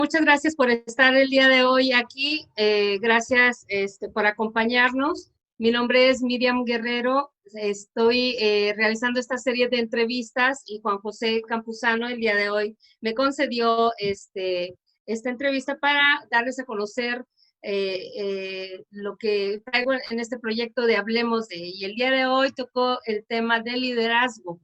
Muchas gracias por estar el día de hoy aquí. Gracias por acompañarnos. Mi nombre es Miriam Guerrero. Estoy realizando esta serie de entrevistas y Juan José Campuzano el día de hoy me concedió esta entrevista para darles a conocer lo que traigo en este proyecto de Hablemos de. Y el día de hoy tocó el tema del liderazgo.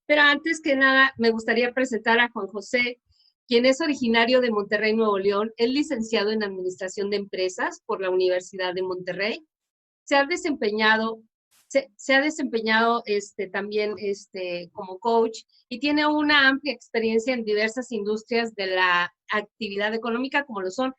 Pero antes que nada, me gustaría presentar a Juan José, quien es originario de Monterrey, Nuevo León. Es licenciado en Administración de Empresas por la Universidad de Monterrey. Se ha desempeñado también como coach y tiene una amplia experiencia en diversas industrias de la actividad económica, como lo son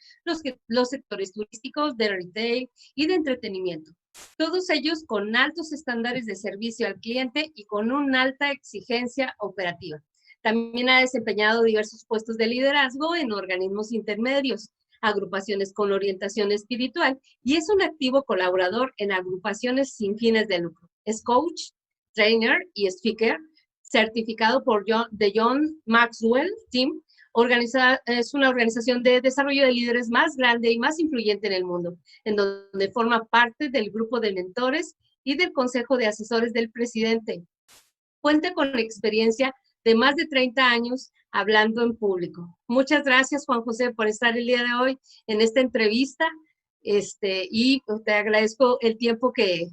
los sectores turísticos, de retail y de entretenimiento. Todos ellos con altos estándares de servicio al cliente y con una alta exigencia operativa. También ha desempeñado diversos puestos de liderazgo en organismos intermedios, agrupaciones con orientación espiritual y es un activo colaborador en agrupaciones sin fines de lucro. Es coach, trainer y speaker, certificado por John Maxwell Team. Es una organización de desarrollo de líderes más grande y más influyente en el mundo, en donde forma parte del grupo de mentores y del consejo de asesores del presidente. Cuenta con experiencia de más de 30 años hablando en público. Muchas gracias, Juan José, por estar el día de hoy en esta entrevista. Y te agradezco el tiempo que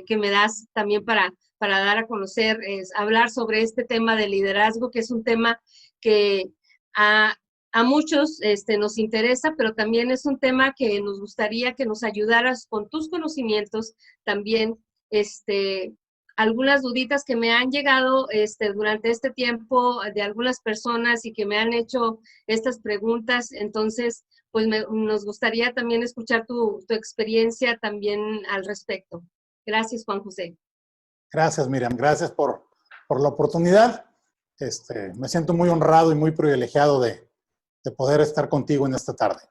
me das también para dar a conocer, hablar sobre este tema de liderazgo, que es un tema que a muchos nos interesa, pero también es un tema que nos gustaría que nos ayudaras con tus conocimientos también, algunas duditas que me han llegado durante este tiempo de algunas personas y que me han hecho estas preguntas. Entonces, pues nos gustaría también escuchar tu experiencia también al respecto. Gracias, Juan José. Gracias, Miriam. Gracias por la oportunidad. Me siento muy honrado y muy privilegiado de poder estar contigo en esta tarde.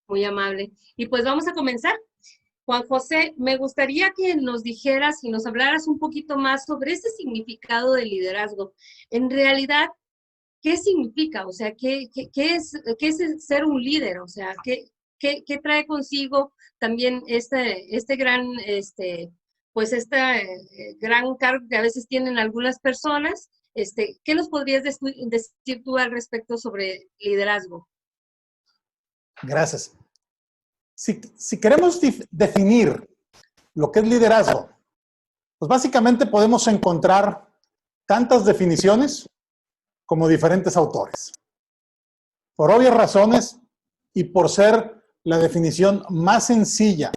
Muy amable. Y pues vamos a comenzar. Juan José, me gustaría que nos dijeras y nos hablaras un poquito más sobre ese significado de liderazgo. En realidad, ¿qué significa? O sea, ¿qué es ser un líder? O sea, ¿qué trae consigo también este gran, gran cargo que a veces tienen algunas personas? ¿Qué nos podrías decir tú al respecto sobre liderazgo? Gracias. Si queremos definir lo que es liderazgo, pues básicamente podemos encontrar tantas definiciones como diferentes autores. Por obvias razones y por ser la definición más sencilla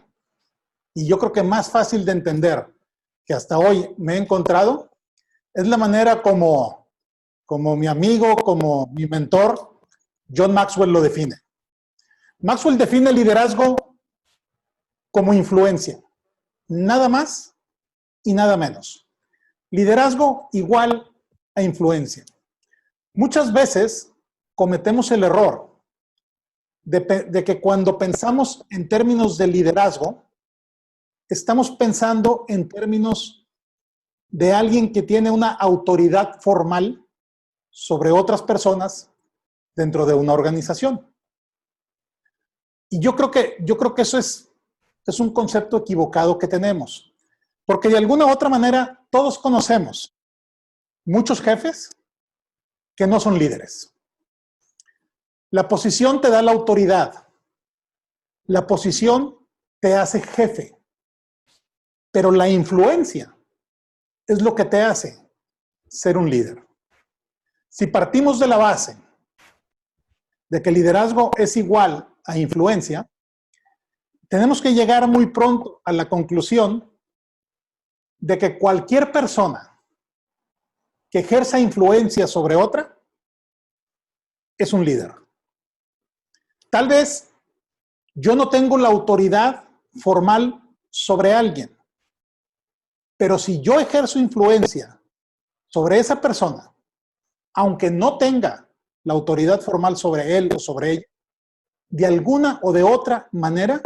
y yo creo que más fácil de entender que hasta hoy me he encontrado, es la manera como mi amigo, como mi mentor, John Maxwell lo define. Maxwell define el liderazgo como influencia, nada más y nada menos. Liderazgo igual a influencia. Muchas veces cometemos el error de que cuando pensamos en términos de liderazgo, estamos pensando en términos de alguien que tiene una autoridad formal sobre otras personas dentro de una organización. Y yo creo que eso es un concepto equivocado que tenemos. Porque de alguna u otra manera todos conocemos muchos jefes que no son líderes. La posición te da la autoridad. La posición te hace jefe. Pero la influencia es lo que te hace ser un líder. Si partimos de la base de que liderazgo es igual a influencia, tenemos que llegar muy pronto a la conclusión de que cualquier persona que ejerza influencia sobre otra es un líder. Tal vez yo no tengo la autoridad formal sobre alguien, pero si yo ejerzo influencia sobre esa persona, aunque no tenga la autoridad formal sobre él o sobre ella, de alguna o de otra manera,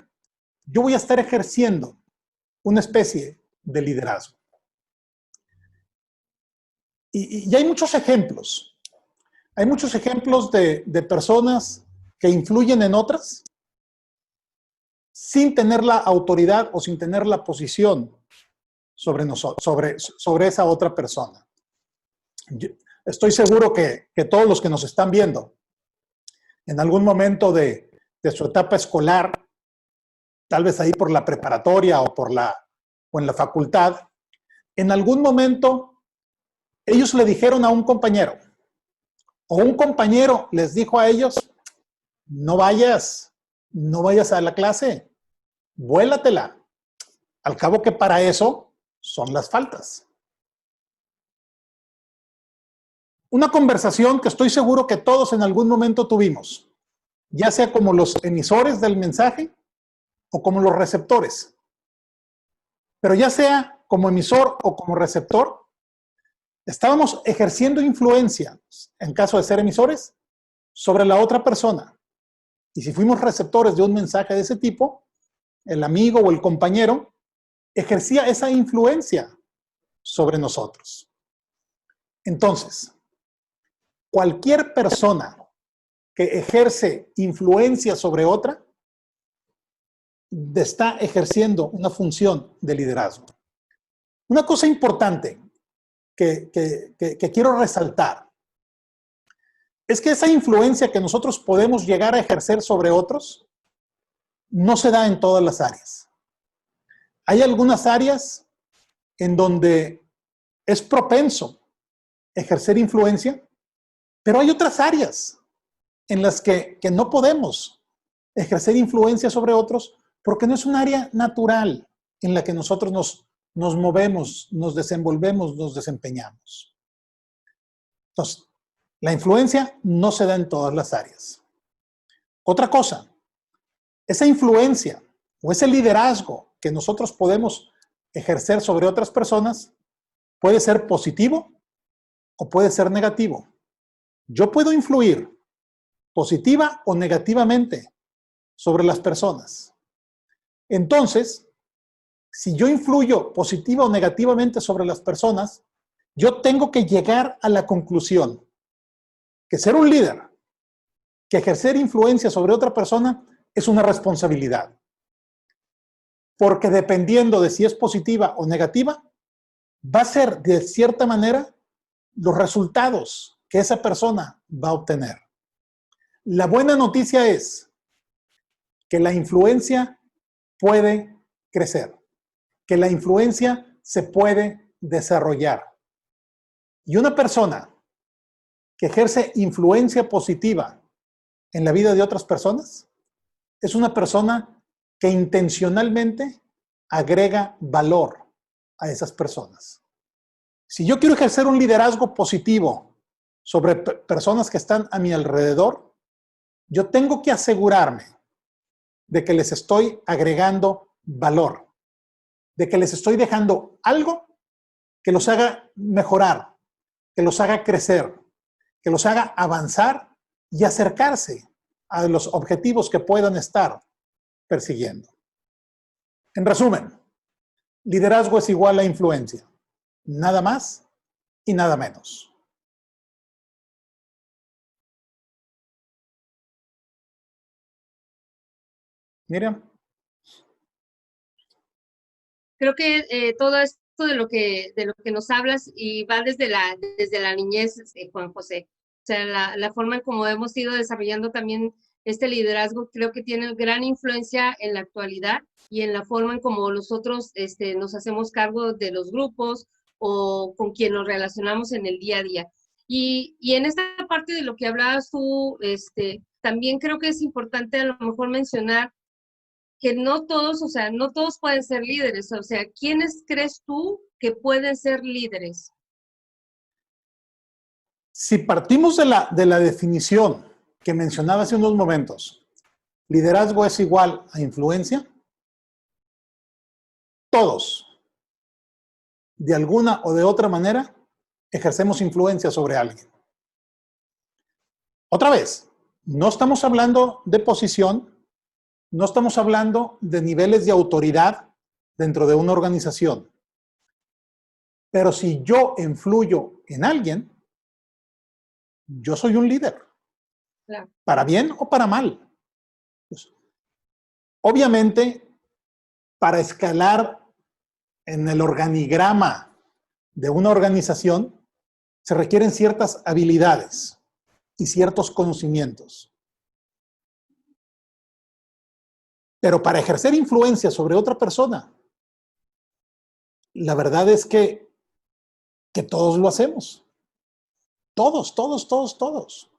yo voy a estar ejerciendo una especie de liderazgo. Y hay muchos ejemplos. Hay muchos ejemplos de personas que influyen en otras sin tener la autoridad o sin tener la posición sobre esa otra persona. Yo estoy seguro que todos los que nos están viendo en algún momento de su etapa escolar, tal vez ahí por la preparatoria o en la facultad, en algún momento ellos le dijeron a un compañero, o un compañero les dijo a ellos, no vayas a la clase, vuélatela. Al cabo que para eso son las faltas. Una conversación que estoy seguro que todos en algún momento tuvimos, ya sea como los emisores del mensaje o como los receptores. Pero ya sea como emisor o como receptor, estábamos ejerciendo influencia, en caso de ser emisores, sobre la otra persona. Y si fuimos receptores de un mensaje de ese tipo, el amigo o el compañero ejercía esa influencia sobre nosotros. Entonces, cualquier persona que ejerce influencia sobre otra está ejerciendo una función de liderazgo. Una cosa importante que quiero resaltar es que esa influencia que nosotros podemos llegar a ejercer sobre otros no se da en todas las áreas. Hay algunas áreas en donde es propenso ejercer influencia, pero hay otras áreas en las que no podemos ejercer influencia sobre otros porque no es un área natural en la que nosotros nos movemos, nos desenvolvemos, nos desempeñamos. Entonces, la influencia no se da en todas las áreas. Otra cosa, esa influencia o ese liderazgo que nosotros podemos ejercer sobre otras personas puede ser positivo o puede ser negativo. Yo puedo influir positiva o negativamente sobre las personas. Entonces, si yo influyo positiva o negativamente sobre las personas, yo tengo que llegar a la conclusión que ser un líder, que ejercer influencia sobre otra persona es una responsabilidad. Porque dependiendo de si es positiva o negativa, va a ser de cierta manera los resultados que esa persona va a obtener. La buena noticia es que la influencia puede crecer, que la influencia se puede desarrollar. Y una persona que ejerce influencia positiva en la vida de otras personas es una persona que intencionalmente agrega valor a esas personas. Si yo quiero ejercer un liderazgo positivo sobre personas que están a mi alrededor, yo tengo que asegurarme de que les estoy agregando valor, de que les estoy dejando algo que los haga mejorar, que los haga crecer, que los haga avanzar y acercarse a los objetivos que puedan estar persiguiendo. En resumen, liderazgo es igual a influencia, nada más y nada menos. Miriam. Creo que todo esto de lo que nos hablas y va desde la niñez, Juan José. O sea, la forma en cómo hemos ido desarrollando también este liderazgo creo que tiene gran influencia en la actualidad y en la forma en cómo nosotros nos hacemos cargo de los grupos o con quien nos relacionamos en el día a día. Y en esta parte de lo que hablabas tú, también creo que es importante a lo mejor mencionar que no todos, o sea, no todos pueden ser líderes. O sea, ¿quiénes crees tú que pueden ser líderes? Si partimos de la definición que mencionaba hace unos momentos, liderazgo es igual a influencia, todos, de alguna o de otra manera, ejercemos influencia sobre alguien. Otra vez, no estamos hablando de posición, no estamos hablando de niveles de autoridad dentro de una organización. Pero si yo influyo en alguien, yo soy un líder, Claro. para bien o para mal. Pues, obviamente, para escalar en el organigrama de una organización, se requieren ciertas habilidades y ciertos conocimientos. Pero para ejercer influencia sobre otra persona, la verdad es que todos lo hacemos. Todos, todos, todos, todos.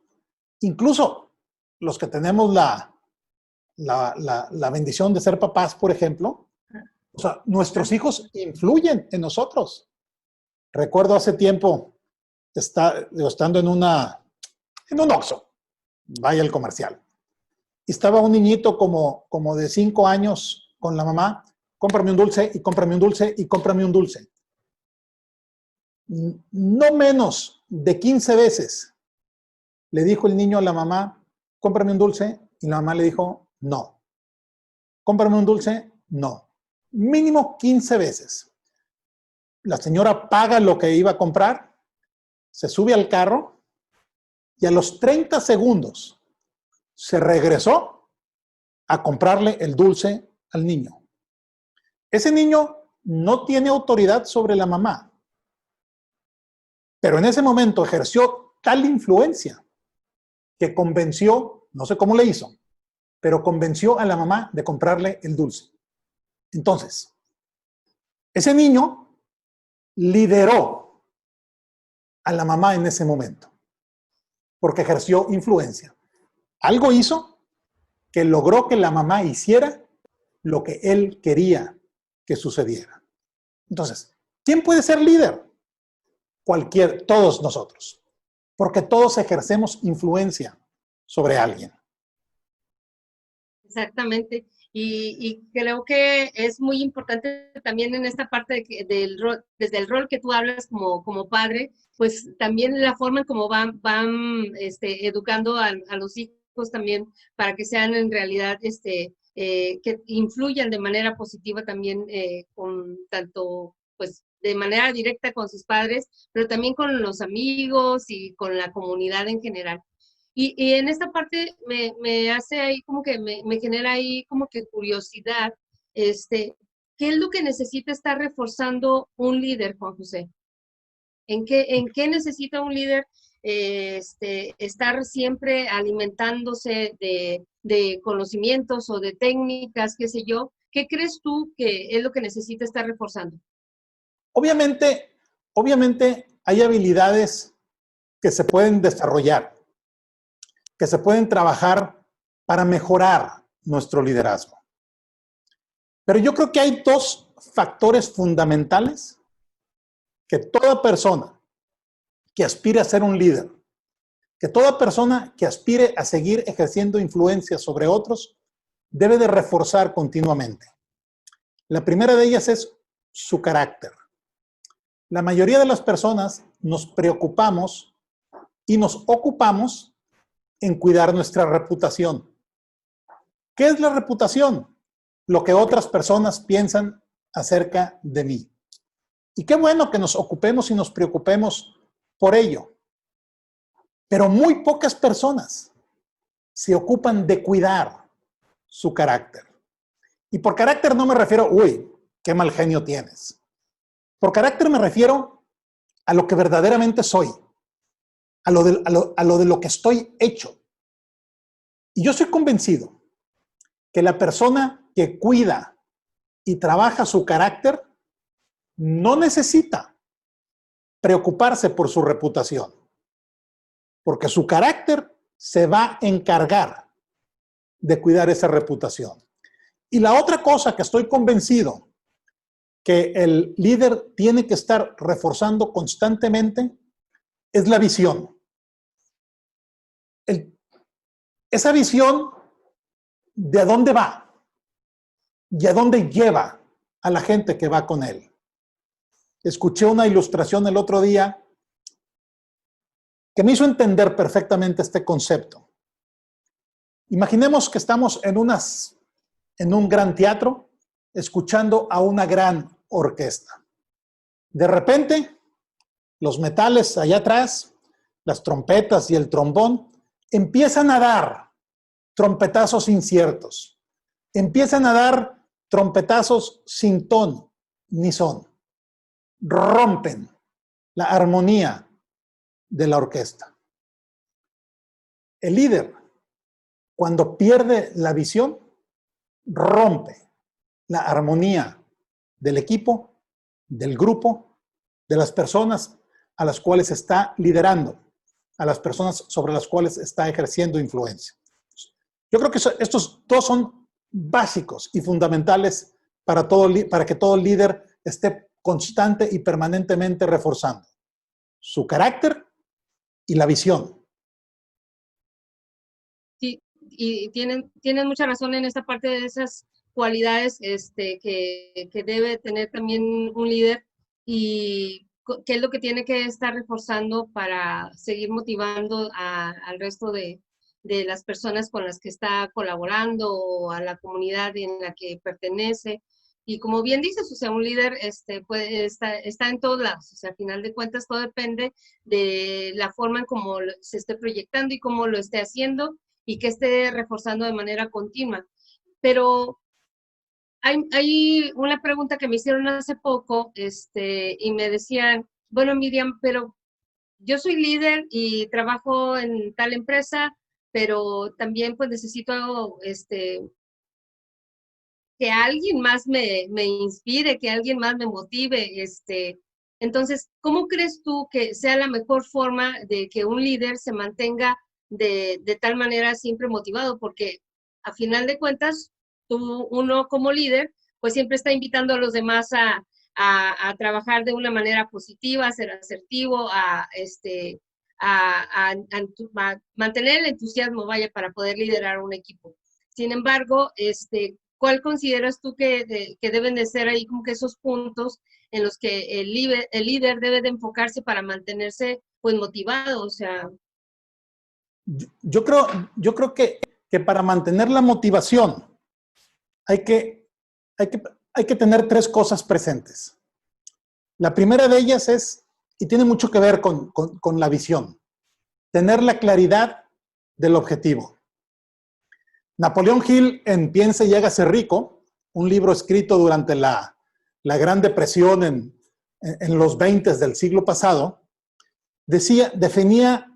Incluso los que tenemos la bendición de ser papás, por ejemplo, o sea, nuestros hijos influyen en nosotros. Recuerdo hace tiempo, estando en un Oxxo, vaya el comercial, y estaba un niñito como de 5 años con la mamá, cómprame un dulce y cómprame un dulce y cómprame un dulce. No menos de 15 veces le dijo el niño a la mamá, cómprame un dulce, y la mamá le dijo, no. Cómprame un dulce, no. Mínimo 15 veces. La señora paga lo que iba a comprar, se sube al carro y a los 30 segundos se regresó a comprarle el dulce al niño. Ese niño no tiene autoridad sobre la mamá, pero en ese momento ejerció tal influencia que convenció, no sé cómo le hizo, pero convenció a la mamá de comprarle el dulce. Entonces, ese niño lideró a la mamá en ese momento, porque ejerció influencia. Algo hizo que logró que la mamá hiciera lo que él quería que sucediera. Entonces, ¿quién puede ser líder? Todos nosotros, porque todos ejercemos influencia sobre alguien. Exactamente. Y creo que es muy importante también en esta parte del rol, desde el rol que tú hablas como padre, pues también la forma en cómo van educando a los hijos también para que sean en realidad, que influyan de manera positiva también con tanto, pues, de manera directa con sus padres, pero también con los amigos y con la comunidad en general. Y en esta parte me hace ahí como que me genera ahí como que curiosidad, ¿qué es lo que necesita estar reforzando un líder, Juan José? ¿En qué necesita un líder estar siempre alimentándose de conocimientos o de técnicas, qué sé yo? ¿Qué crees tú que es lo que necesita estar reforzando? Obviamente hay habilidades que se pueden desarrollar, que se pueden trabajar para mejorar nuestro liderazgo. Pero yo creo que hay dos factores fundamentales que toda persona que aspire a ser un líder, que toda persona que aspire a seguir ejerciendo influencia sobre otros, debe de reforzar continuamente. La primera de ellas es su carácter. La mayoría de las personas nos preocupamos y nos ocupamos en cuidar nuestra reputación. ¿Qué es la reputación? Lo que otras personas piensan acerca de mí. Y qué bueno que nos ocupemos y nos preocupemos por ello. Pero muy pocas personas se ocupan de cuidar su carácter. Y por carácter no me refiero, uy, qué mal genio tienes. Por carácter me refiero a lo que verdaderamente soy, a lo de lo que estoy hecho. Y yo soy convencido que la persona que cuida y trabaja su carácter no necesita preocuparse por su reputación, porque su carácter se va a encargar de cuidar esa reputación. Y la otra cosa que estoy convencido que el líder tiene que estar reforzando constantemente es la visión. Esa visión de a dónde va y a dónde lleva a la gente que va con él. Escuché una ilustración el otro día que me hizo entender perfectamente este concepto. Imaginemos que estamos en un gran teatro escuchando a una gran orquesta. De repente, los metales allá atrás las trompetas y el trombón, empiezan a dar trompetazos inciertos. Empiezan a dar trompetazos sin tono ni son. Rompen la armonía de la orquesta. El líder, cuando pierde la visión, rompe la armonía del equipo, del grupo, de las personas a las cuales está liderando, a las personas sobre las cuales está ejerciendo influencia. Yo creo que estos dos son básicos y fundamentales para que todo líder esté constante y permanentemente reforzando su carácter y la visión. Sí, y tienen mucha razón en esta parte de esas cualidades que debe tener también un líder y qué es lo que tiene que estar reforzando para seguir motivando al resto de las personas con las que está colaborando o a la comunidad en la que pertenece. Y como bien dices, o sea, un líder está en todos lados, o sea, al final de cuentas todo depende de la forma en cómo se esté proyectando y cómo lo esté haciendo y que esté reforzando de manera continua. Pero hay una pregunta que me hicieron hace poco, y me decían, bueno, Miriam, pero yo soy líder y trabajo en tal empresa, pero también pues necesito que alguien más me inspire, que alguien más me motive. Entonces, ¿cómo crees tú que sea la mejor forma de que un líder se mantenga de tal manera siempre motivado? Porque a final de cuentas, uno como líder, pues siempre está invitando a los demás a trabajar de una manera positiva, a ser asertivo, a mantener el entusiasmo, vaya, para poder liderar un equipo. Sin embargo, ¿cuál consideras tú que deben de ser ahí como que esos puntos en los que el líder debe de enfocarse para mantenerse pues motivado? O sea, Yo creo que para mantener la motivación hay que tener tres cosas presentes. La primera de ellas es, y tiene mucho que ver con la visión, tener la claridad del objetivo. Napoleón Hill, en Piense y hágase rico, un libro escrito durante la Gran Depresión en los 20 del siglo pasado, definía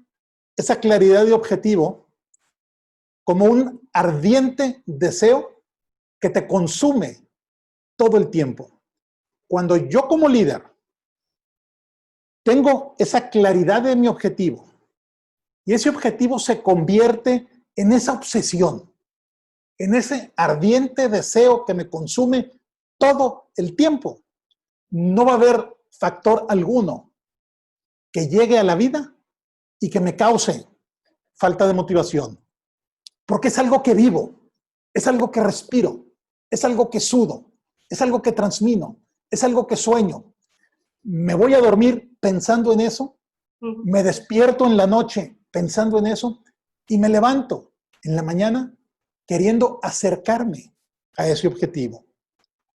esa claridad de objetivo como un ardiente deseo que te consume todo el tiempo. Cuando yo como líder tengo esa claridad de mi objetivo y ese objetivo se convierte en esa obsesión, en ese ardiente deseo que me consume todo el tiempo, no va a haber factor alguno que llegue a la vida y que me cause falta de motivación. Porque es algo que vivo, es algo que respiro, es algo que sudo, es algo que transmito, es algo que sueño. Me voy a dormir pensando en eso, me despierto en la noche pensando en eso y me levanto en la mañana queriendo acercarme a ese objetivo.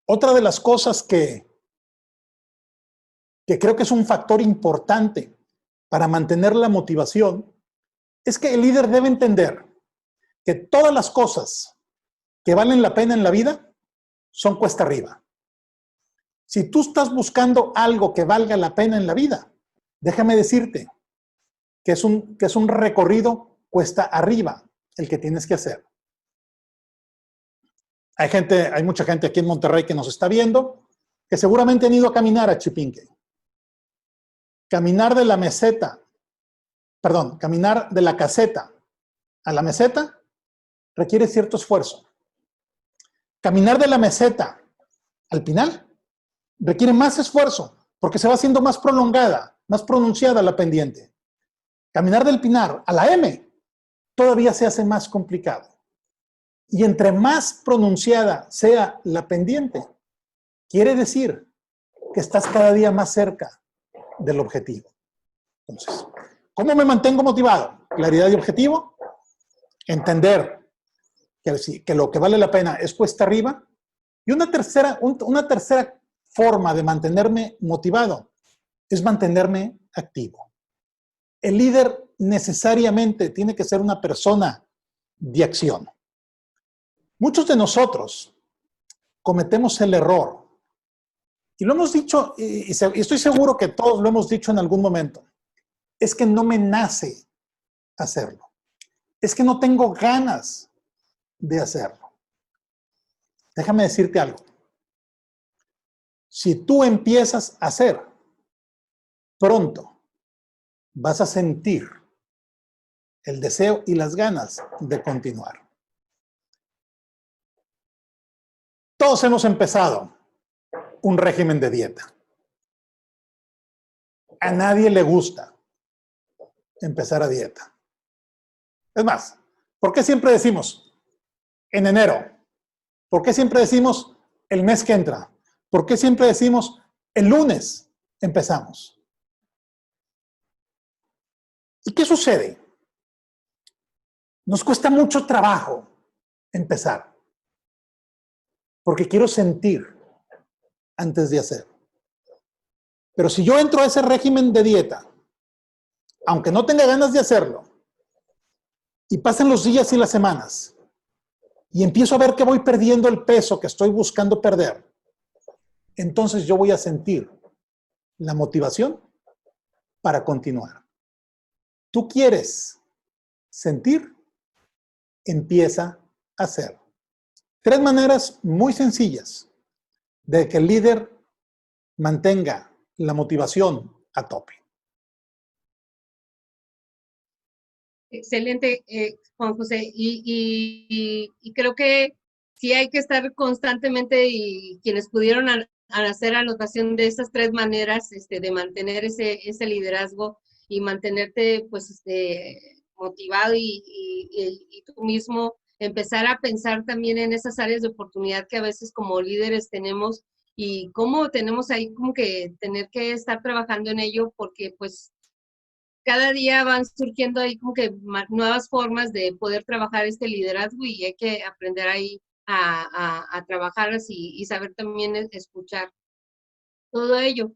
Otra de las cosas que creo que es un factor importante para mantener la motivación es que el líder debe entender que todas las cosas que valen la pena en la vida son cuesta arriba. Si tú estás buscando algo que valga la pena en la vida, déjame decirte que es un recorrido cuesta arriba el que tienes que hacer. Hay mucha gente aquí en Monterrey que nos está viendo, que seguramente han ido a caminar a Chipinque. Caminar de la caseta a la meseta requiere cierto esfuerzo. Caminar de la meseta al Pinal requiere más esfuerzo porque se va haciendo más prolongada, más pronunciada la pendiente. Caminar del Pinar a la M todavía se hace más complicado. Y entre más pronunciada sea la pendiente, quiere decir que estás cada día más cerca del objetivo. Entonces, ¿cómo me mantengo motivado? Claridad de objetivo, entender que lo que vale la pena es cuesta arriba. Y una tercera forma de mantenerme motivado es mantenerme activo. El líder necesariamente tiene que ser una persona de acción. Muchos de nosotros cometemos el error, y lo hemos dicho, y estoy seguro que todos lo hemos dicho en algún momento, es que no me nace hacerlo. Es que no tengo ganas de hacerlo. Déjame decirte algo. Si tú empiezas a hacer, pronto vas a sentir el deseo y las ganas de continuar. Todos hemos empezado un régimen de dieta. A nadie le gusta empezar a dieta. Es más, ¿por qué siempre decimos en enero? ¿Por qué siempre decimos el mes que entra? ¿Por qué siempre decimos el lunes empezamos? ¿Y qué sucede? Nos cuesta mucho trabajo empezar, porque quiero sentir antes de hacer. Pero si yo entro a ese régimen de dieta, aunque no tenga ganas de hacerlo, y pasan los días y las semanas, y empiezo a ver que voy perdiendo el peso que estoy buscando perder, entonces yo voy a sentir la motivación para continuar. ¿Tú quieres sentir? Empieza a hacer. 3 maneras muy sencillas de que el líder mantenga la motivación a tope. Excelente, Juan José. Y creo que sí hay que estar constantemente, y quienes pudieron hacer anotación de esas 3 maneras de mantener ese liderazgo y mantenerte pues motivado y tú mismo empezar a pensar también en esas áreas de oportunidad que a veces como líderes tenemos, y cómo tenemos ahí como que tener que estar trabajando en ello, porque pues cada día van surgiendo ahí como que nuevas formas de poder trabajar este liderazgo, y hay que aprender ahí a trabajar así y saber también escuchar todo ello.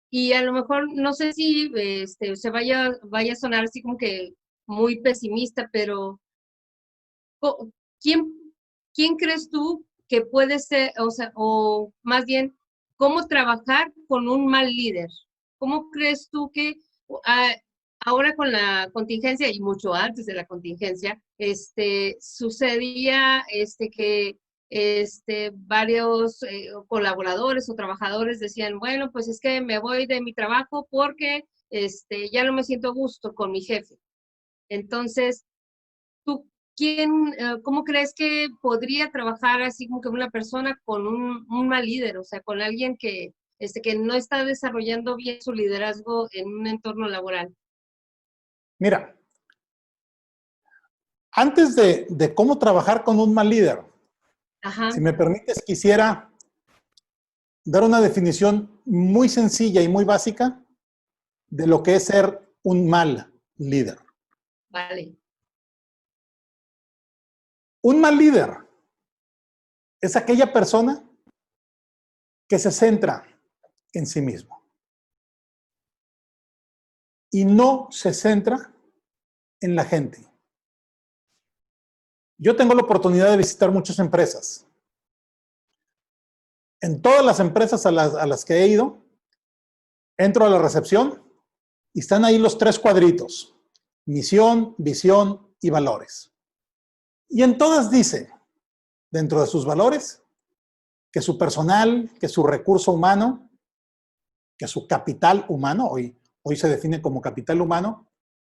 Y a lo mejor, no sé si se vaya a sonar así como que muy pesimista, pero ¿quién, quién crees tú que puede ser, o sea, o más bien, cómo trabajar con un mal líder? ¿Cómo crees tú que ah, ahora con la contingencia y mucho antes de la contingencia, sucedía que varios colaboradores o trabajadores decían, bueno, pues es que me voy de mi trabajo porque ya no me siento a gusto con mi jefe? Entonces, ¿tú cómo crees que podría trabajar así como que una persona con un mal líder? O sea, con alguien que no está desarrollando bien su liderazgo en un entorno laboral. Mira, antes de cómo trabajar con un mal líder, Ajá, si me permites, quisiera dar una definición muy sencilla y muy básica de lo que es ser un mal líder. vale. Un mal líder es aquella persona que se centra en sí mismo y no se centra en la gente. Yo tengo la oportunidad de visitar muchas empresas. En todas las empresas a las que he ido, entro a la recepción y están ahí los 3 cuadritos: misión, visión y valores. Y en todas dice, dentro de sus valores, que su personal, que su recurso humano, que su capital humano, hoy se define como capital humano,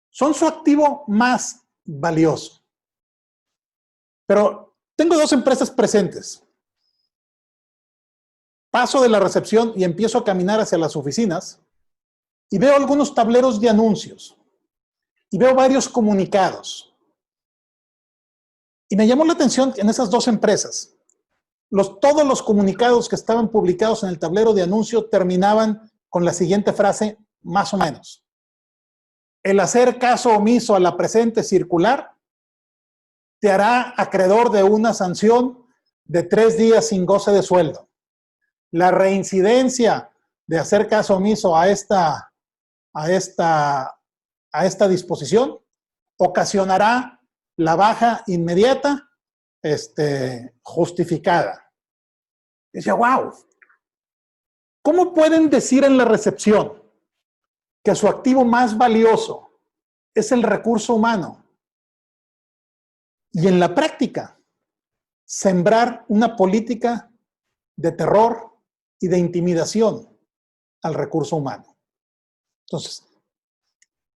son su activo más valioso. Pero tengo 2 empresas presentes. Paso de la recepción y empiezo a caminar hacia las oficinas y veo algunos tableros de anuncios y veo varios comunicados. Y me llamó la atención en esas 2 empresas. Todos los comunicados que estaban publicados en el tablero de anuncio terminaban con la siguiente frase, más o menos: el hacer caso omiso a la presente circular te hará acreedor de una sanción de 3 días sin goce de sueldo. La reincidencia de hacer caso omiso a esta a esta disposición, ocasionará la baja inmediata justificada. Dice, wow, ¿cómo pueden decir en la recepción que su activo más valioso es el recurso humano? Y en la práctica, sembrar una política de terror y de intimidación al recurso humano. Entonces,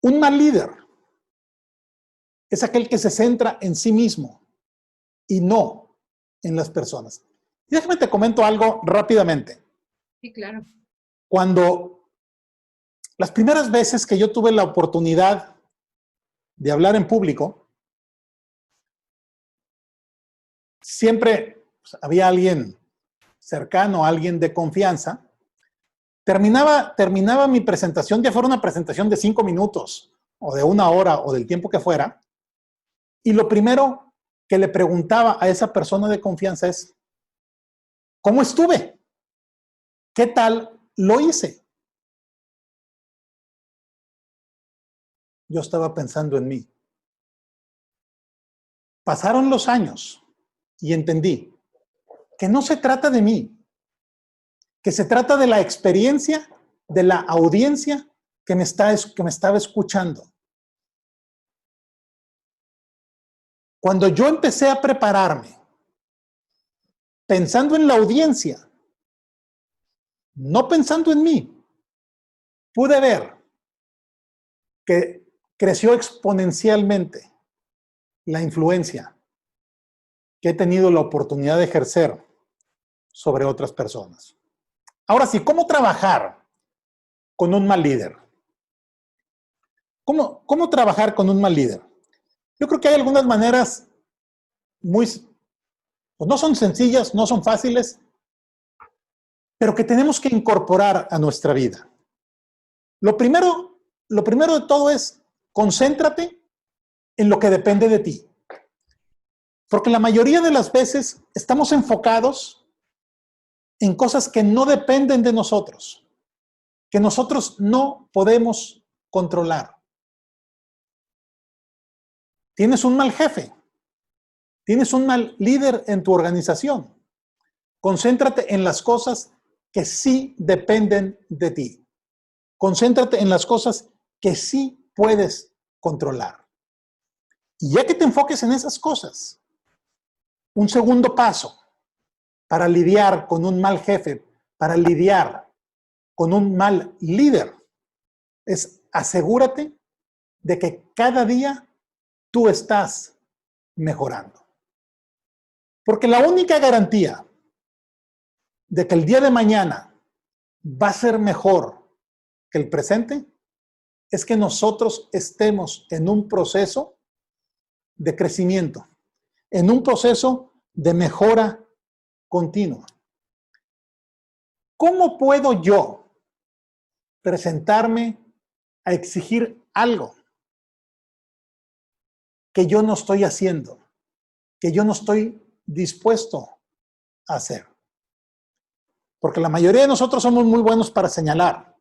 un mal líder es aquel que se centra en sí mismo y no en las personas. Y déjame te comento algo rápidamente. Sí, claro. Cuando las primeras veces que yo tuve la oportunidad de hablar en público, siempre pues, había alguien cercano, alguien de confianza. Terminaba mi presentación, ya fuera una presentación de 5 minutos, o de 1 hora, o del tiempo que fuera, y lo primero que le preguntaba a esa persona de confianza es, ¿cómo estuve? ¿Qué tal lo hice? Yo estaba pensando en mí. Pasaron los años y entendí que no se trata de mí, que se trata de la experiencia de la audiencia que me estaba escuchando. Cuando yo empecé a prepararme, pensando en la audiencia, no pensando en mí, pude ver que creció exponencialmente la influencia que he tenido la oportunidad de ejercer sobre otras personas. Ahora sí, ¿cómo trabajar con un mal líder? ¿Cómo trabajar con un mal líder? Yo creo que hay algunas maneras pues no son sencillas, no son fáciles, pero que tenemos que incorporar a nuestra vida. Lo primero de todo es concéntrate en lo que depende de ti. Porque la mayoría de las veces estamos enfocados en cosas que no dependen de nosotros, que nosotros no podemos controlar. Tienes un mal jefe, tienes un mal líder en tu organización. Concéntrate en las cosas que sí dependen de ti. Concéntrate en las cosas que sí puedes controlar. Y ya que te enfoques en esas cosas, un segundo paso para lidiar con un mal jefe, para lidiar con un mal líder, es asegúrate de que cada día tú estás mejorando. Porque la única garantía de que el día de mañana va a ser mejor que el presente es que nosotros estemos en un proceso de crecimiento, en un proceso de mejora continua. ¿Cómo puedo yo presentarme a exigir algo que yo no estoy haciendo, que yo no estoy dispuesto a hacer? Porque la mayoría de nosotros somos muy buenos para señalar,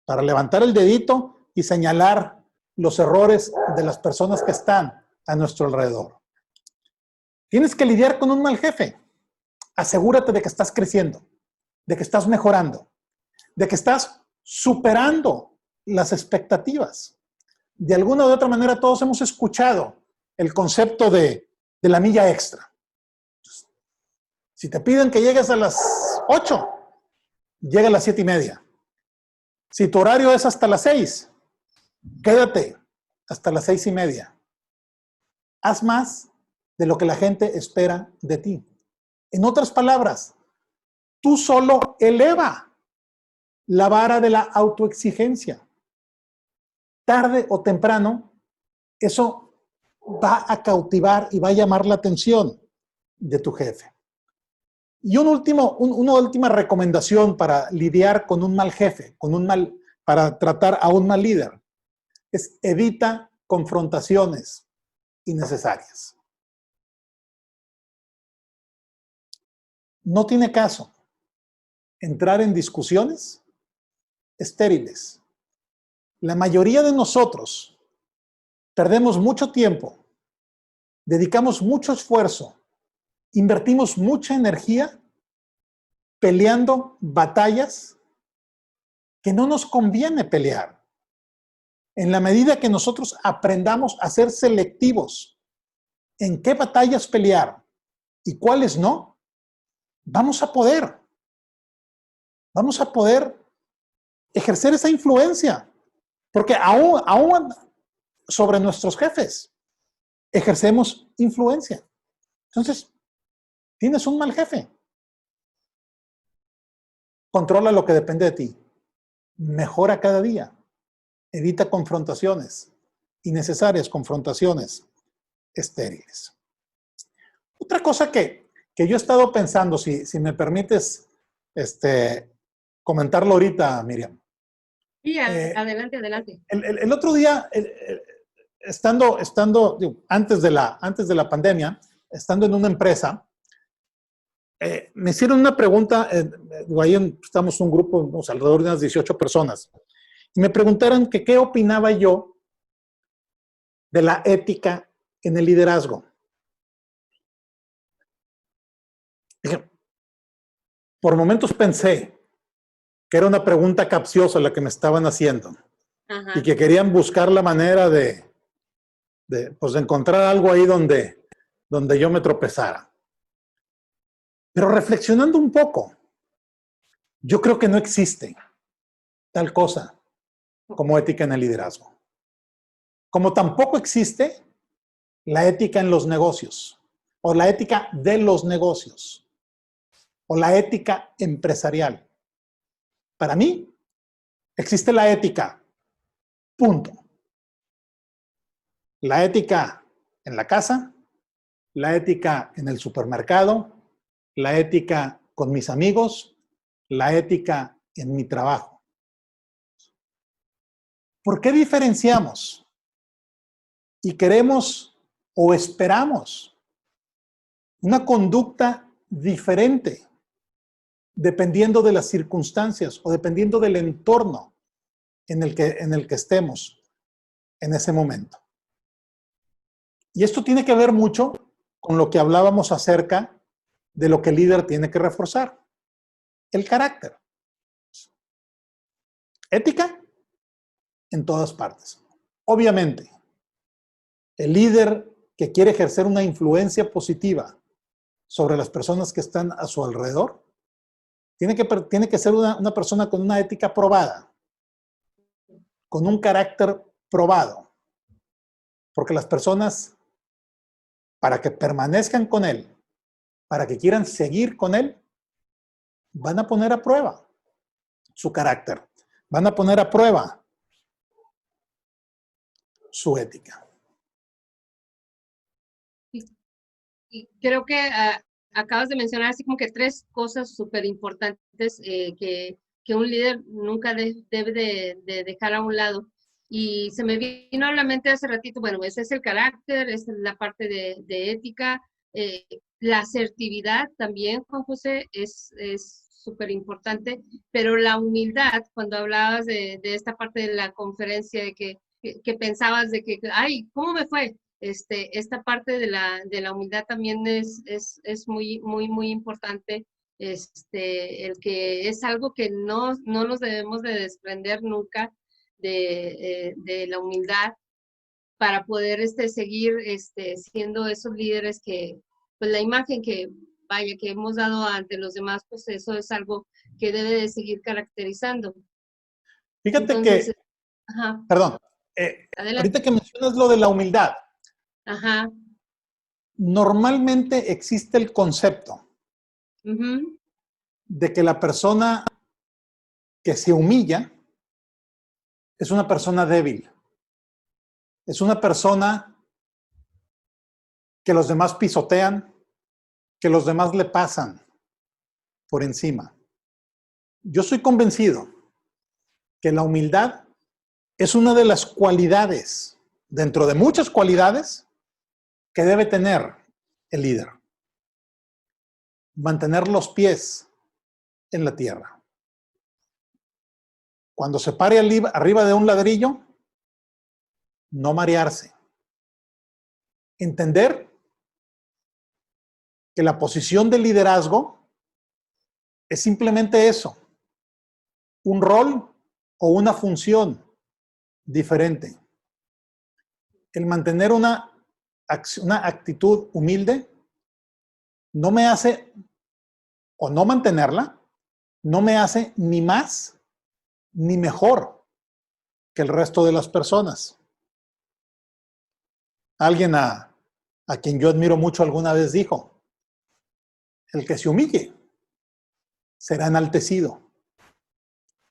para levantar el dedito y señalar los errores de las personas que están a nuestro alrededor. Tienes que lidiar con un mal jefe. Asegúrate de que estás creciendo, de que estás mejorando, de que estás superando las expectativas. De alguna u otra manera todos hemos escuchado el concepto de la milla extra. Si te piden que llegues a las 8, llega a las 7:30. Si tu horario es hasta las 6, quédate hasta las 6:30. Haz más de lo que la gente espera de ti. En otras palabras, tú solo eleva la vara de la autoexigencia. Tarde o temprano, eso va a cautivar y va a llamar la atención de tu jefe. Y una última recomendación para lidiar con un mal jefe, para tratar a un mal líder, es evita confrontaciones innecesarias. No tiene caso entrar en discusiones estériles. La mayoría de nosotros perdemos mucho tiempo, dedicamos mucho esfuerzo, invertimos mucha energía peleando batallas que no nos conviene pelear. En la medida que nosotros aprendamos a ser selectivos en qué batallas pelear y cuáles no, vamos a poder ejercer esa influencia. Porque aún sobre nuestros jefes ejercemos influencia. Entonces, tienes un mal jefe. Controla lo que depende de ti. Mejora cada día. Evita confrontaciones innecesarias, confrontaciones estériles. Otra cosa que yo he estado pensando, si me permites comentarlo ahorita, Miriam. Sí, adelante, adelante. El otro día, estando digo, antes de la pandemia, estando en una empresa, me hicieron una pregunta, ahí estamos un grupo, alrededor de unas 18 personas, y me preguntaron que qué opinaba yo de la ética en el liderazgo. Dije, por momentos pensé que era una pregunta capciosa la que me estaban haciendo. Ajá. Y que querían buscar la manera de encontrar algo ahí donde yo me tropezara. Pero reflexionando un poco, yo creo que no existe tal cosa como ética en el liderazgo. Como tampoco existe la ética en los negocios, o la ética de los negocios, o la ética empresarial. Para mí, existe la ética, punto. La ética en la casa, la ética en el supermercado, la ética con mis amigos, la ética en mi trabajo. ¿Por qué diferenciamos y queremos o esperamos una conducta diferente dependiendo de las circunstancias o dependiendo del entorno en el que estemos en ese momento? Y esto tiene que ver mucho con lo que hablábamos acerca de lo que el líder tiene que reforzar. El carácter. Ética en todas partes. Obviamente, el líder que quiere ejercer una influencia positiva sobre las personas que están a su alrededor, tiene que ser una persona con una ética probada, con un carácter probado. Porque las personas, para que permanezcan con él, para que quieran seguir con él, van a poner a prueba su carácter, van a poner a prueba su ética. Y creo que acabas de mencionar así como que 3 cosas súper importantes que un líder nunca debe de dejar a un lado. Y se me vino a la mente hace ratito, bueno, ese es el carácter, esa es la parte de ética, la asertividad también, Juan José, es súper importante, pero la humildad, cuando hablabas de esta parte de la conferencia, de que pensabas de que, ay, ¿cómo me fue? Esta parte de la humildad también es muy, muy, muy importante, el que es algo que no nos debemos de desprender nunca de la humildad para poder seguir siendo esos líderes que, pues la imagen que, vaya, que hemos dado ante los demás, pues eso es algo que debe de seguir caracterizando. Fíjate entonces, ajá. Perdón, ahorita que mencionas lo de la humildad, ajá. Normalmente existe el concepto de que la persona que se humilla es una persona débil. Es una persona que los demás pisotean, que los demás le pasan por encima. Yo soy convencido que la humildad es una de las cualidades, dentro de muchas cualidades, que debe tener el líder. Mantener los pies en la tierra. Cuando se pare arriba de un ladrillo, no marearse. entender que la posición de liderazgo es simplemente eso, un rol o una función diferente. El mantener una actitud humilde no me hace, o no mantenerla, no me hace ni más ni mejor que el resto de las personas. Alguien a quien yo admiro mucho alguna vez dijo, el que se humille será enaltecido.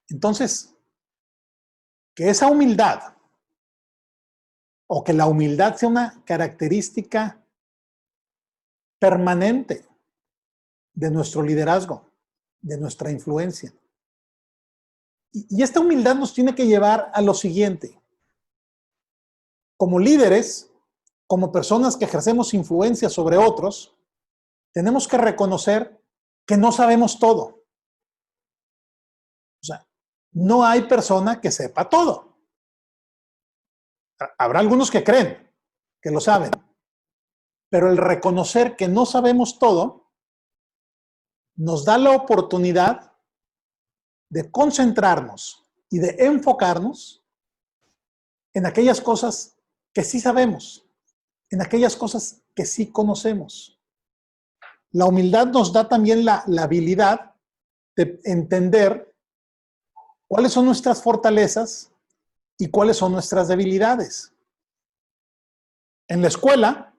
Entonces, que esa humildad o que la humildad sea una característica permanente de nuestro liderazgo, de nuestra influencia. Y esta humildad nos tiene que llevar a lo siguiente. Como líderes, como personas que ejercemos influencia sobre otros, tenemos que reconocer que no sabemos todo. O sea, no hay persona que sepa todo. Habrá algunos que creen que lo saben, pero el reconocer que no sabemos todo nos da la oportunidad de concentrarnos y de enfocarnos en aquellas cosas que sí sabemos, en aquellas cosas que sí conocemos. La humildad nos da también la habilidad de entender cuáles son nuestras fortalezas y cuáles son nuestras debilidades. En la escuela,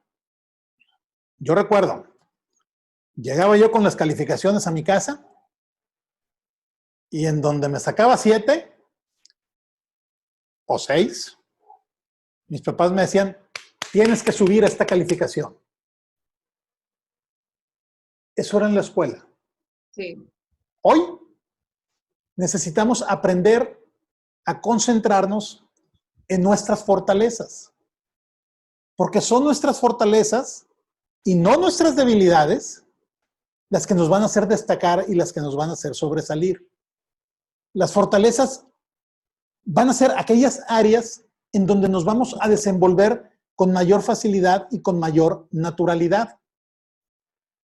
yo recuerdo, llegaba yo con las calificaciones a mi casa y en donde me sacaba 7 o 6, mis papás me decían, tienes que subir esta calificación. Eso era en la escuela. Sí. Hoy necesitamos aprender a concentrarnos en nuestras fortalezas, porque son nuestras fortalezas y no nuestras debilidades las que nos van a hacer destacar y las que nos van a hacer sobresalir. Las fortalezas van a ser aquellas áreas en donde nos vamos a desenvolver con mayor facilidad y con mayor naturalidad,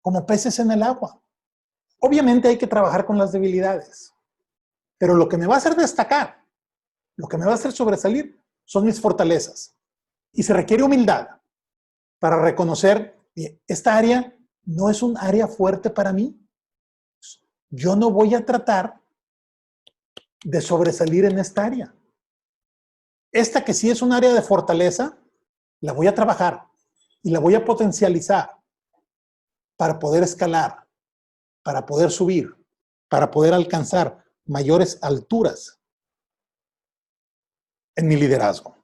como peces en el agua. Obviamente hay que trabajar con las debilidades, pero lo que me va a hacer destacar, lo que me va a hacer sobresalir, son mis fortalezas. Y se requiere humildad para reconocer que esta área no es un área fuerte para mí. Yo no voy a tratar de sobresalir en esta área. Esta que sí es un área de fortaleza, la voy a trabajar y la voy a potencializar para poder escalar, para poder subir, para poder alcanzar mayores alturas en mi liderazgo.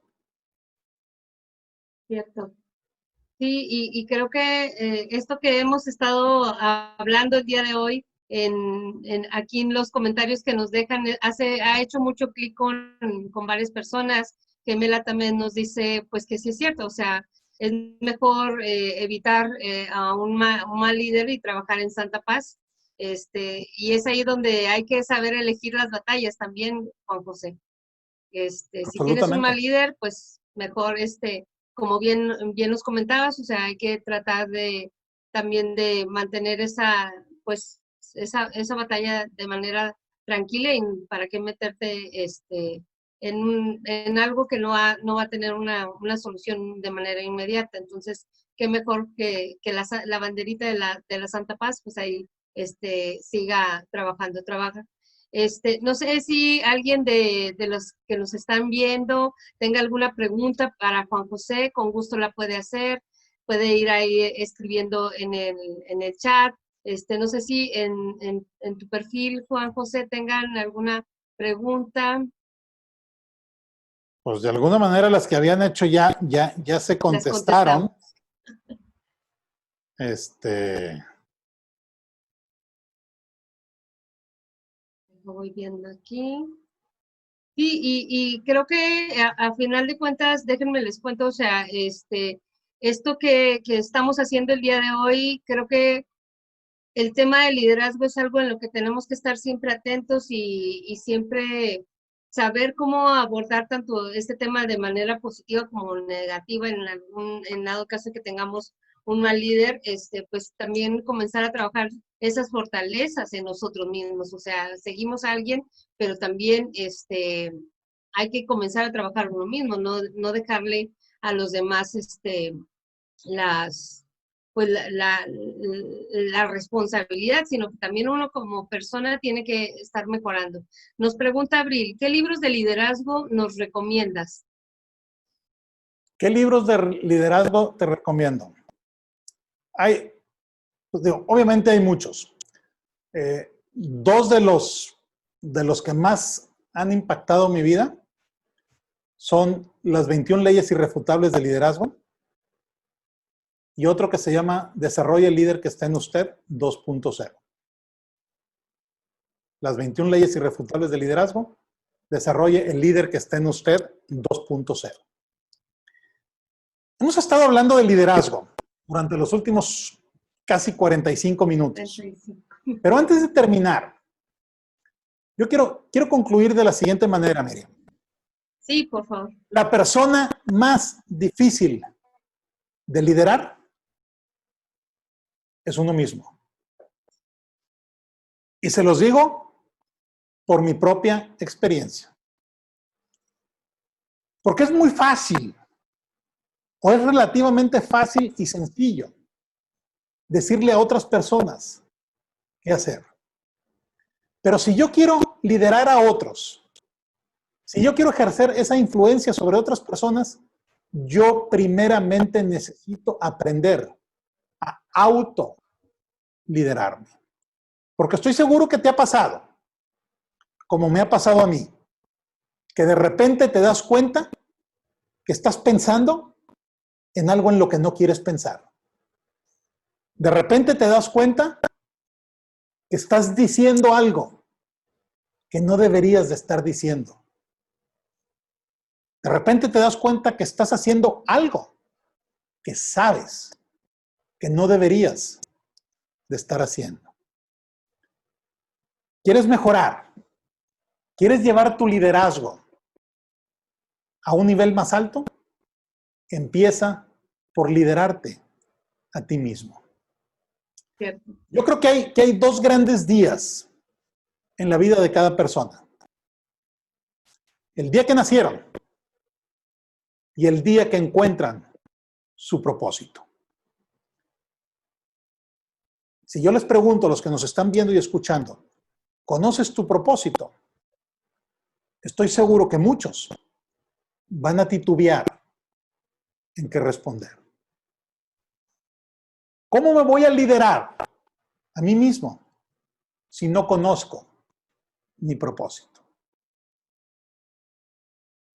Cierto. Sí, y creo que esto que hemos estado hablando el día de hoy, aquí en los comentarios que nos dejan, ha hecho mucho clic con varias personas. Gemela también nos dice, pues que sí es cierto, o sea, es mejor evitar a un mal líder y trabajar en santa paz. Y es ahí donde hay que saber elegir las batallas también, Juan José. Si tienes un mal líder, pues mejor, como bien nos comentabas, o sea, hay que tratar también de mantener pues, esa batalla de manera tranquila y para qué meterte, en algo que no va a tener una solución de manera inmediata. Entonces, qué mejor que la banderita de la Santa Paz, pues ahí, siga trabaja. No sé si alguien de los que nos están viendo tenga alguna pregunta para Juan José, con gusto la puede hacer, puede ir ahí escribiendo en el chat. No sé si en tu perfil, Juan José, tengan alguna pregunta. Pues de alguna manera las que habían hecho ya se contestaron. Voy viendo aquí. Sí, y creo que a final de cuentas, déjenme les cuento, o sea, esto que estamos haciendo el día de hoy, creo que el tema del liderazgo es algo en lo que tenemos que estar siempre atentos y siempre saber cómo abordar tanto este tema de manera positiva como negativa en dado caso que tengamos un mal líder, pues también comenzar a trabajar esas fortalezas en nosotros mismos. O sea, seguimos a alguien, pero también hay que comenzar a trabajar uno mismo, no dejarle a los demás las pues la responsabilidad, sino que también uno como persona tiene que estar mejorando. Nos pregunta Abril, ¿qué libros de liderazgo nos recomiendas? ¿Qué libros de liderazgo te recomiendo? Hay, pues digo, obviamente hay muchos. Dos de los que más han impactado mi vida son Las 21 leyes irrefutables de liderazgo y otro que se llama Desarrolle el líder que está en usted 2.0. Las 21 leyes irrefutables de liderazgo, Desarrolle el líder que está en usted 2.0. Hemos estado hablando de liderazgo durante los últimos casi 45 minutos. 35. Pero antes de terminar, yo quiero concluir de la siguiente manera, Miriam. Sí, por favor. La persona más difícil de liderar es uno mismo. Y se los digo por mi propia experiencia. Porque es muy fácil, o es relativamente fácil y sencillo, decirle a otras personas qué hacer. Pero si yo quiero liderar a otros, si yo quiero ejercer esa influencia sobre otras personas, yo primeramente necesito aprender a autoliderarme. Porque estoy seguro que te ha pasado, como me ha pasado a mí, que de repente te das cuenta que estás pensando en algo en lo que no quieres pensar. De repente te das cuenta que estás diciendo algo que no deberías de estar diciendo. De repente te das cuenta que estás haciendo algo que sabes que no deberías de estar haciendo. ¿Quieres mejorar? ¿Quieres llevar tu liderazgo a un nivel más alto? Empieza por liderarte a ti mismo. Cierto. Yo creo que hay dos grandes días en la vida de cada persona. El día que nacieron y el día que encuentran su propósito. Si yo les pregunto a los que nos están viendo y escuchando, ¿conoces tu propósito? Estoy seguro que muchos van a titubear en qué responder. ¿Cómo me voy a liderar a mí mismo si no conozco mi propósito?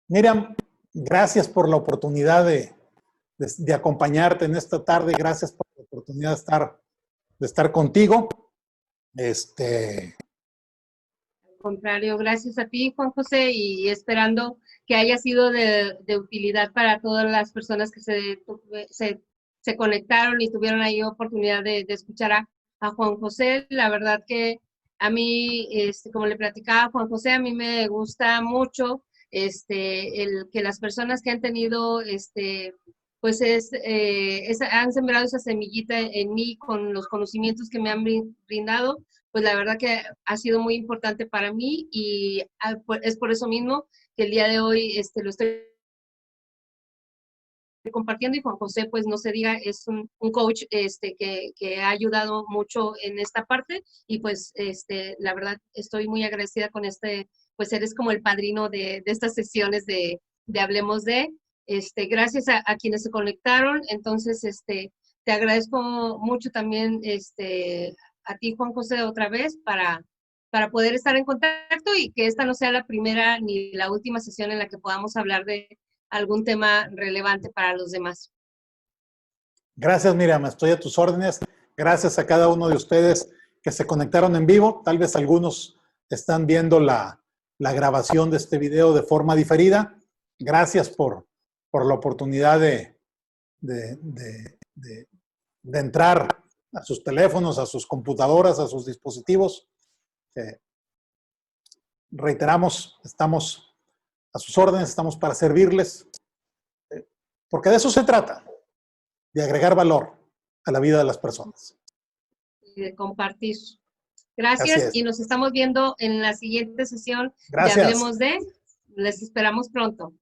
Miriam, gracias por la oportunidad de acompañarte en esta tarde. Gracias por la oportunidad de estar contigo. Al contrario, gracias a ti, Juan José, y esperando que haya sido de utilidad para todas las personas que se conectaron y tuvieron ahí oportunidad de escuchar a Juan José. La verdad que a mí, como le platicaba a Juan José, a mí me gusta mucho el que las personas que han tenido pues han sembrado esa semillita en mí con los conocimientos que me han brindado, pues la verdad que ha sido muy importante para mí y es por eso mismo que el día de hoy lo estoy compartiendo y Juan José, pues no se diga, es un coach que ha ayudado mucho en esta parte y pues la verdad estoy muy agradecida con pues eres como el padrino de estas sesiones de Hablemos de, gracias a quienes se conectaron, entonces te agradezco mucho también a ti Juan José otra vez para poder estar en contacto y que esta no sea la primera ni la última sesión en la que podamos hablar de algún tema relevante para los demás. Gracias, Miriam. Estoy a tus órdenes. Gracias a cada uno de ustedes que se conectaron en vivo. Tal vez algunos están viendo la grabación de este video de forma diferida. Gracias por la oportunidad de entrar a sus teléfonos, a sus computadoras, a sus dispositivos. reiteramos, estamos a sus órdenes, estamos para servirles, porque de eso se trata, de agregar valor a la vida de las personas. Y de compartir. Así Gracias es. y nos estamos viendo en la siguiente sesión Gracias. de Hablemos de. Les esperamos pronto.